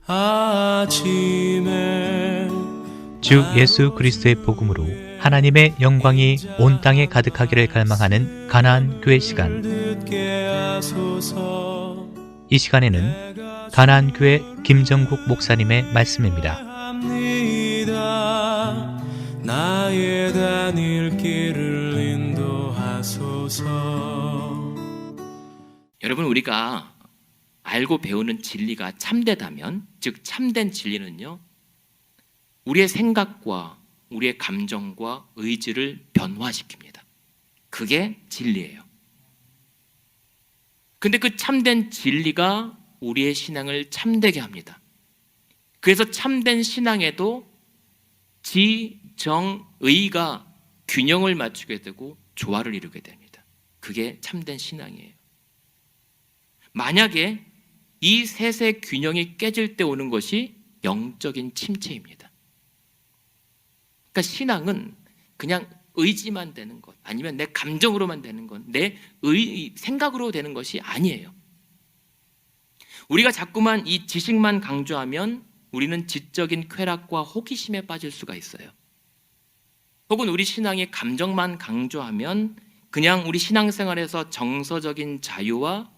아침에 주 예수 그리스도의 복음으로 하나님의 영광이 온 땅에 가득하기를 갈망하는 가나안 교회 시간. 듣게 하소서. 이 시간에는 가나안 교회 김정국 목사님의 말씀입니다. 합니다. 나의 다닐 길을 인도하소서. 여러분, 우리가 알고 배우는 진리가 참되다면, 즉 참된 진리는요, 우리의 생각과 우리의 감정과 의지를 변화시킵니다. 그게 진리예요. 근데 그 참된 진리가 우리의 신앙을 참되게 합니다. 그래서 참된 신앙에도 지, 정, 의가 균형을 맞추게 되고 조화를 이루게 됩니다. 그게 참된 신앙이에요. 만약에 이 셋의 균형이 깨질 때 오는 것이 영적인 침체입니다. 그러니까 신앙은 그냥 의지만 되는 것, 아니면 내 감정으로만 되는 것, 내 생각으로 되는 것이 아니에요. 우리가 자꾸만 이 지식만 강조하면 우리는 지적인 쾌락과 호기심에 빠질 수가 있어요. 혹은 우리 신앙의 감정만 강조하면 그냥 우리 신앙생활에서 정서적인 자유와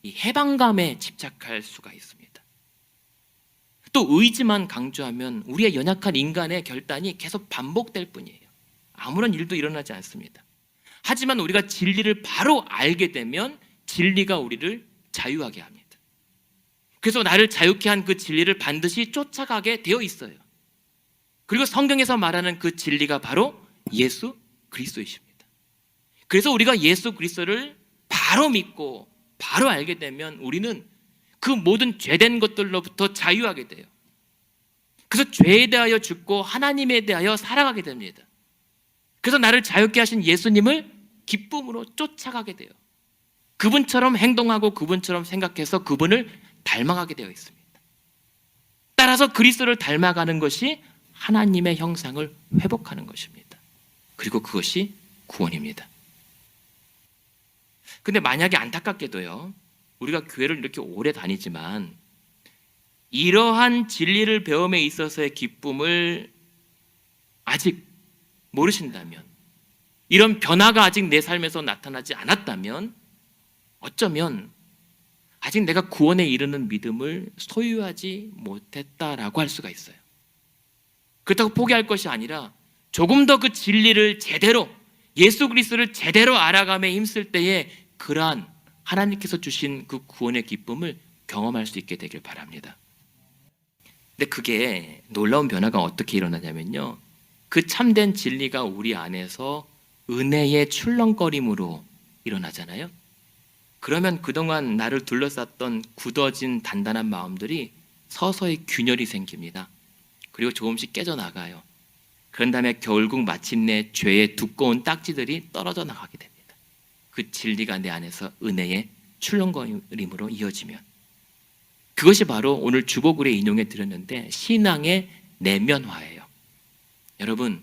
이 해방감에 집착할 수가 있습니다. 또 의지만 강조하면 우리의 연약한 인간의 결단이 계속 반복될 뿐이에요. 아무런 일도 일어나지 않습니다. 하지만 우리가 진리를 바로 알게 되면 진리가 우리를 자유하게 합니다. 그래서 나를 자유케 한 그 진리를 반드시 쫓아가게 되어 있어요. 그리고 성경에서 말하는 그 진리가 바로 예수 그리스도이십니다. 그래서 우리가 예수 그리스도를 바로 믿고 바로 알게 되면 우리는 그 모든 죄된 것들로부터 자유하게 돼요. 그래서 죄에 대하여 죽고 하나님에 대하여 살아가게 됩니다. 그래서 나를 자유케 하신 예수님을 기쁨으로 쫓아가게 돼요. 그분처럼 행동하고 그분처럼 생각해서 그분을 닮아가게 되어 있습니다. 따라서 그리스도를 닮아가는 것이 하나님의 형상을 회복하는 것입니다. 그리고 그것이 구원입니다. 근데 만약에 안타깝게도요, 우리가 교회를 이렇게 오래 다니지만 이러한 진리를 배움에 있어서의 기쁨을 아직 모르신다면, 이런 변화가 아직 내 삶에서 나타나지 않았다면 어쩌면 아직 내가 구원에 이르는 믿음을 소유하지 못했다라고 할 수가 있어요. 그렇다고 포기할 것이 아니라 조금 더 그 진리를 제대로, 예수 그리스도를 제대로 알아감에 힘쓸 때에 그러한 하나님께서 주신 그 구원의 기쁨을 경험할 수 있게 되길 바랍니다. 근데 그게 놀라운 변화가 어떻게 일어나냐면요, 그 참된 진리가 우리 안에서 은혜의 출렁거림으로 일어나잖아요. 그러면 그동안 나를 둘러쌌던 굳어진 단단한 마음들이 서서히 균열이 생깁니다. 그리고 조금씩 깨져나가요. 그런 다음에 결국 마침내 죄의 두꺼운 딱지들이 떨어져 나가게 됩니다. 그 진리가 내 안에서 은혜의 출렁거림으로 이어지면, 그것이 바로 오늘 주보글에 인용해 드렸는데 신앙의 내면화예요. 여러분,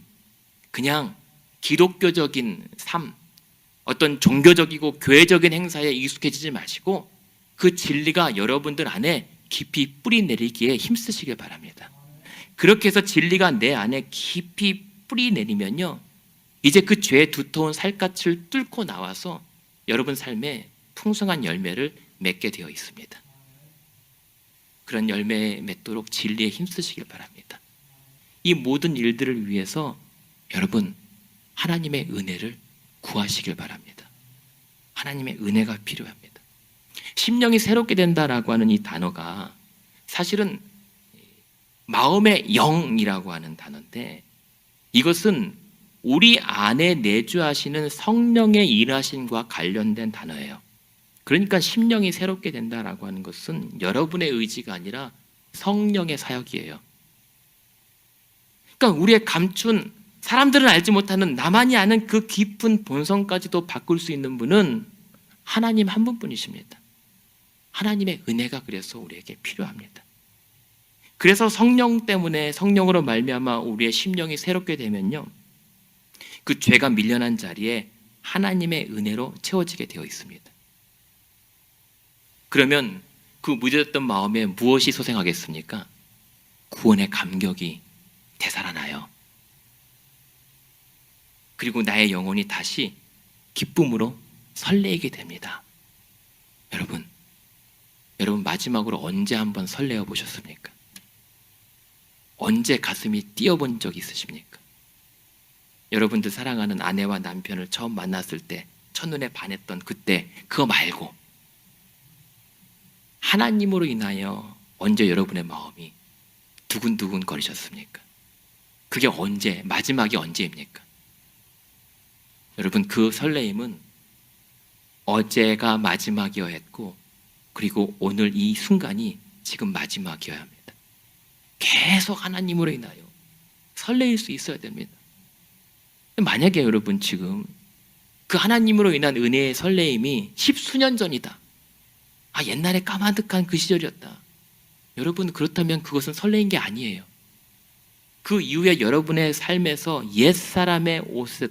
그냥 기독교적인 삶, 어떤 종교적이고 교회적인 행사에 익숙해지지 마시고 그 진리가 여러분들 안에 깊이 뿌리 내리기에 힘쓰시길 바랍니다. 그렇게 해서 진리가 내 안에 깊이 뿌리 내리면요, 이제 그 죄의 두터운 살갗을 뚫고 나와서 여러분 삶에 풍성한 열매를 맺게 되어 있습니다. 그런 열매 맺도록 진리에 힘쓰시길 바랍니다. 이 모든 일들을 위해서 여러분 하나님의 은혜를 구하시길 바랍니다. 하나님의 은혜가 필요합니다. 심령이 새롭게 된다라고 하는 이 단어가 사실은 마음의 영이라고 하는 단어인데, 이것은 우리 안에 내주하시는 성령의 일하심과 관련된 단어예요. 그러니까 심령이 새롭게 된다라고 하는 것은 여러분의 의지가 아니라 성령의 사역이에요. 그러니까 우리의 감춘, 사람들은 알지 못하는 나만이 아는 그 깊은 본성까지도 바꿀 수 있는 분은 하나님 한 분뿐이십니다. 하나님의 은혜가 그래서 우리에게 필요합니다. 그래서 성령 때문에, 성령으로 말미암아 우리의 심령이 새롭게 되면요, 그 죄가 밀려난 자리에 하나님의 은혜로 채워지게 되어 있습니다. 그러면 그 무뎌졌던 마음에 무엇이 소생하겠습니까? 구원의 감격이 되살아나요. 그리고 나의 영혼이 다시 기쁨으로 설레게 됩니다. 여러분 마지막으로 언제 한번 설레어 보셨습니까? 언제 가슴이 뛰어본 적 있으십니까? 여러분들 사랑하는 아내와 남편을 처음 만났을 때 첫눈에 반했던 그때, 그거 말고 하나님으로 인하여 언제 여러분의 마음이 두근두근 거리셨습니까? 그게 언제, 마지막이 언제입니까? 여러분, 그 설레임은 어제가 마지막이어야 했고, 그리고 오늘 이 순간이 지금 마지막이어야 합니다. 계속 하나님으로 인하여 설레일 수 있어야 됩니다. 만약에 여러분 지금 그 하나님으로 인한 은혜의 설레임이 십수년 전이다. 옛날에 까마득한 그 시절이었다. 여러분, 그렇다면 그것은 설레인 게 아니에요. 그 이후에 여러분의 삶에서 옛사람의 옷을,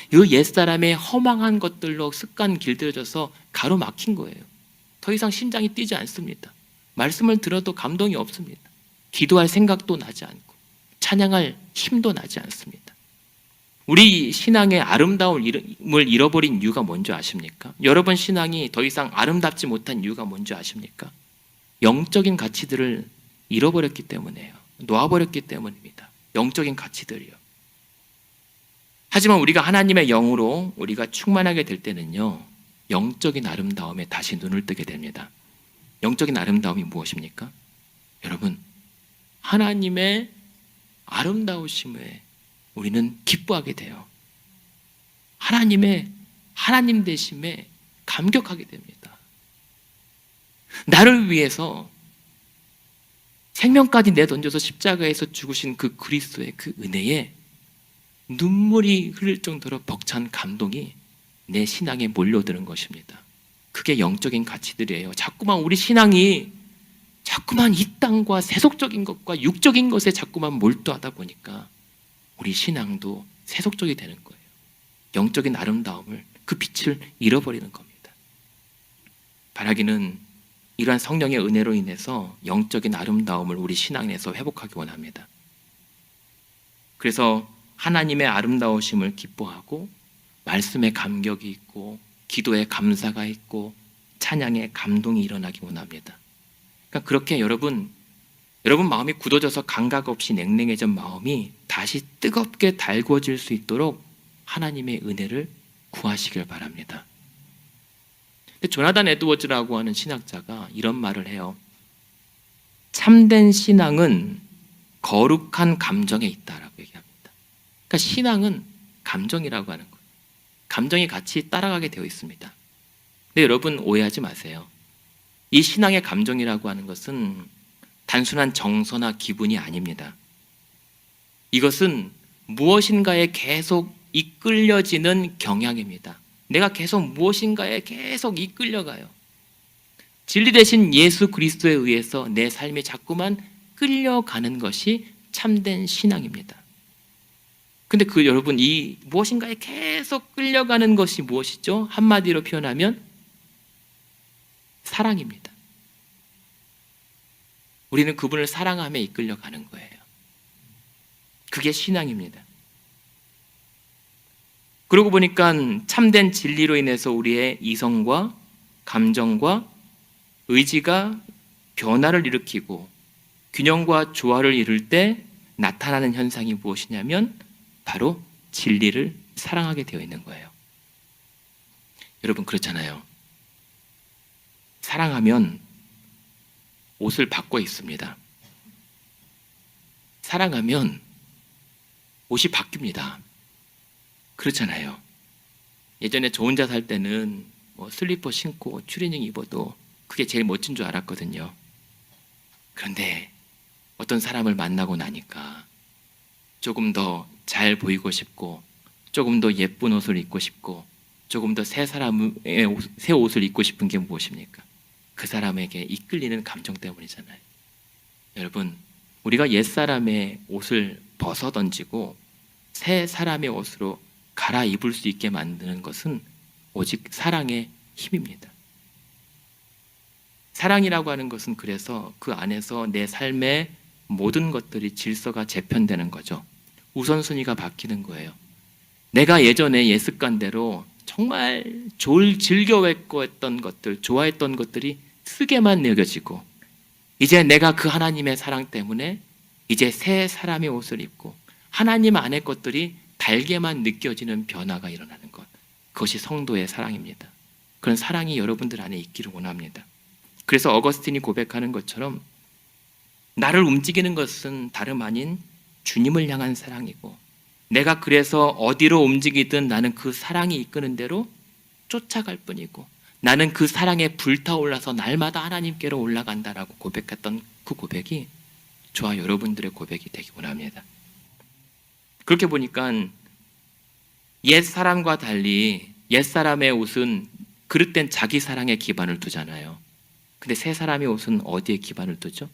그 옛사람의 허망한 것들로 습관 길들여져서 가로막힌 거예요. 더 이상 심장이 뛰지 않습니다. 말씀을 들어도 감동이 없습니다. 기도할 생각도 나지 않고 찬양할 힘도 나지 않습니다. 우리 신앙의 아름다움을 잃어버린 이유가 뭔지 아십니까? 여러분 신앙이 더 이상 아름답지 못한 이유가 뭔지 아십니까? 영적인 가치들을 잃어버렸기 때문이에요. 놓아버렸기 때문입니다. 영적인 가치들이요. 하지만 우리가 하나님의 영으로 우리가 충만하게 될 때는요, 영적인 아름다움에 다시 눈을 뜨게 됩니다. 영적인 아름다움이 무엇입니까? 여러분, 하나님의 아름다우심에 우리는 기뻐하게 돼요. 하나님 되심에 감격하게 됩니다. 나를 위해서 생명까지 내던져서 십자가에서 죽으신 그 그리스도의 그 은혜에 눈물이 흐를 정도로 벅찬 감동이 내 신앙에 몰려드는 것입니다. 그게 영적인 가치들이에요. 자꾸만 우리 신앙이 자꾸만 이 땅과 세속적인 것과 육적인 것에 자꾸만 몰두하다 보니까 우리 신앙도 세속적이 되는 거예요. 영적인 아름다움을, 그 빛을 잃어버리는 겁니다. 바라기는 이러한 성령의 은혜로 인해서 영적인 아름다움을 우리 신앙 내에서 회복하기 원합니다. 그래서 하나님의 아름다우심을 기뻐하고 말씀에 감격이 있고 기도에 감사가 있고 찬양에 감동이 일어나기 원합니다. 그러니까 그렇게 여러분 마음이 굳어져서 감각 없이 냉랭해진 마음이 다시 뜨겁게 달구어질 수 있도록 하나님의 은혜를 구하시길 바랍니다. 근데 조나단 에드워즈라고 하는 신학자가 이런 말을 해요. 참된 신앙은 거룩한 감정에 있다라고 얘기합니다. 그러니까 신앙은 감정이라고 하는 거예요. 감정이 같이 따라가게 되어 있습니다. 근데 여러분 오해하지 마세요. 이 신앙의 감정이라고 하는 것은 단순한 정서나 기분이 아닙니다. 이것은 무엇인가에 계속 이끌려지는 경향입니다. 내가 계속 무엇인가에 계속 이끌려가요. 진리 대신 예수 그리스도에 의해서 내 삶이 자꾸만 끌려가는 것이 참된 신앙입니다. 근데 여러분, 이 무엇인가에 계속 끌려가는 것이 무엇이죠? 한마디로 표현하면 사랑입니다. 우리는 그분을 사랑하며 이끌려가는 거예요. 그게 신앙입니다. 그러고 보니까 참된 진리로 인해서 우리의 이성과 감정과 의지가 변화를 일으키고 균형과 조화를 이룰 때 나타나는 현상이 무엇이냐면 바로 진리를 사랑하게 되어 있는 거예요. 여러분 그렇잖아요. 사랑하면 옷을 바꿔 입습니다. 사랑하면 옷이 바뀝니다. 그렇잖아요. 예전에 저 혼자 살 때는 슬리퍼 신고 추리닝 입어도 그게 제일 멋진 줄 알았거든요. 그런데 어떤 사람을 만나고 나니까 조금 더 잘 보이고 싶고 조금 더 예쁜 옷을 입고 싶고 조금 더 새 옷을 입고 싶은 게 무엇입니까? 그 사람에게 이끌리는 감정 때문이잖아요. 여러분, 우리가 옛사람의 옷을 벗어 던지고 새 사람의 옷으로 갈아입을 수 있게 만드는 것은 오직 사랑의 힘입니다. 사랑이라고 하는 것은 그래서 그 안에서 내 삶의 모든 것들이 질서가 재편되는 거죠. 우선순위가 바뀌는 거예요. 내가 예전에 습관대로 정말 즐겨했던 것들, 좋아했던 것들이 쓰게만 여겨지고, 이제 내가 그 하나님의 사랑 때문에 이제 새 사람의 옷을 입고 하나님 안의 것들이 달게만 느껴지는 변화가 일어나는 것, 그것이 성도의 사랑입니다. 그런 사랑이 여러분들 안에 있기를 원합니다. 그래서 어거스틴이 고백하는 것처럼 나를 움직이는 것은 다름 아닌 주님을 향한 사랑이고, 내가 그래서 어디로 움직이든 나는 그 사랑이 이끄는 대로 쫓아갈 뿐이고, 나는 그 사랑에 불타올라서 날마다 하나님께로 올라간다라고 고백했던 그 고백이 저와 여러분들의 고백이 되기 원합니다. 그렇게 보니까 옛 사람과 달리 옛 사람의 옷은 그릇된 자기 사랑에 기반을 두잖아요. 근데 새 사람의 옷은 어디에 기반을 두죠?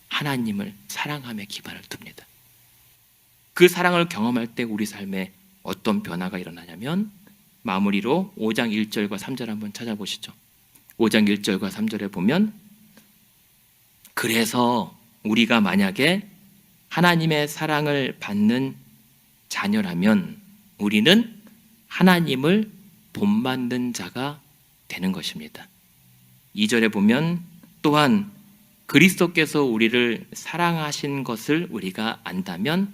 하나님을 사랑함에 기반을 둡니다. 그 사랑을 경험할 때 우리 삶에 어떤 변화가 일어나냐면, 마무리로 5장 1절과 3절 한번 찾아보시죠. 5장 1절과 3절에 보면, 그래서 우리가 만약에 하나님의 사랑을 받는 자녀라면 우리는 하나님을 본받는 자가 되는 것입니다. 2절에 보면, 또한 그리스도께서 우리를 사랑하신 것을 우리가 안다면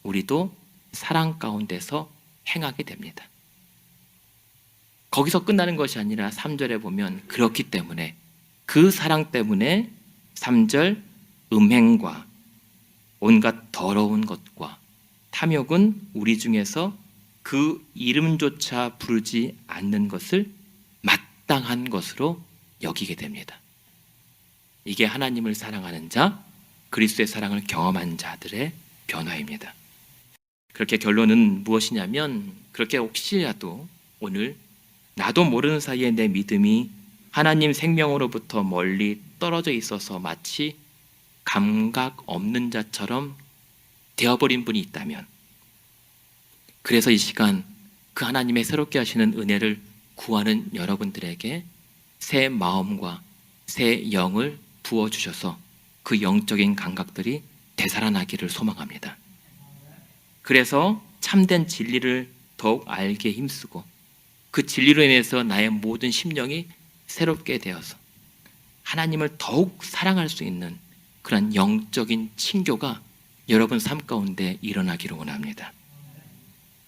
우리도 사랑 가운데서 행하게 됩니다. 거기서 끝나는 것이 아니라 3절에 보면, 그렇기 때문에, 그 사랑 때문에 3절, 음행과 온갖 더러운 것과 탐욕은 우리 중에서 그 이름조차 부르지 않는 것을 마땅한 것으로 여기게 됩니다. 이게 하나님을 사랑하는 자, 그리스도의 사랑을 경험한 자들의 변화입니다. 그렇게 결론은 무엇이냐면, 그렇게 혹시라도 오늘 나도 모르는 사이에 내 믿음이 하나님 생명으로부터 멀리 떨어져 있어서 마치 감각 없는 자처럼 되어버린 분이 있다면, 그래서 이 시간 그 하나님의 새롭게 하시는 은혜를 구하는 여러분들에게 새 마음과 새 영을 부어주셔서 그 영적인 감각들이 되살아나기를 소망합니다. 그래서 참된 진리를 더욱 알게 힘쓰고, 그 진리로 인해서 나의 모든 심령이 새롭게 되어서 하나님을 더욱 사랑할 수 있는 그런 영적인 친교가 여러분 삶 가운데 일어나기를 원합니다.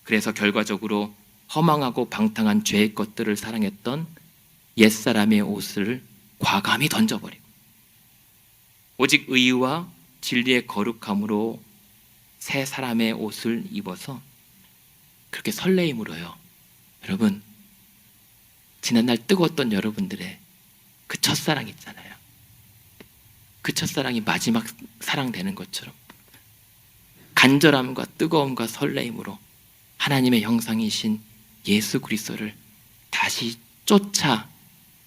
그래서 결과적으로 허망하고 방탕한 죄의 것들을 사랑했던 옛사람의 옷을 과감히 던져버리고 오직 의와 진리의 거룩함으로 새 사람의 옷을 입어서 그렇게 설레임으로요. 여러분, 지난날 뜨거웠던 여러분들의 그 첫사랑 있잖아요. 그 첫사랑이 마지막 사랑 되는 것처럼 간절함과 뜨거움과 설레임으로 하나님의 형상이신 예수 그리스도를 다시 쫓아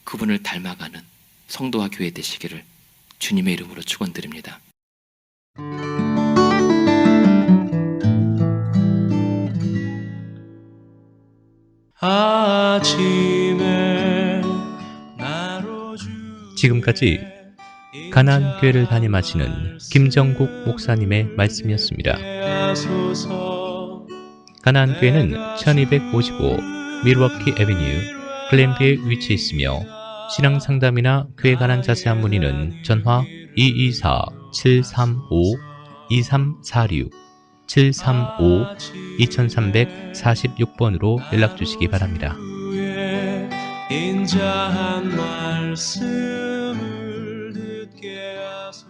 그분을 닮아가는 성도와 교회 되시기를 주님의 이름으로 축원드립니다. 아침에 나로 지금까지 가나안 교회를 담임하시는 김정국 목사님의 말씀이었습니다. 가나안 교회는 1255 밀워키 애비뉴 글렌비에 위치해 있으며 신앙 상담이나 그에 관한 자세한 문의는 전화 224-735-2346 735-2346번으로 연락 주시기 바랍니다. 인자한 말씀을 듣게 하소서.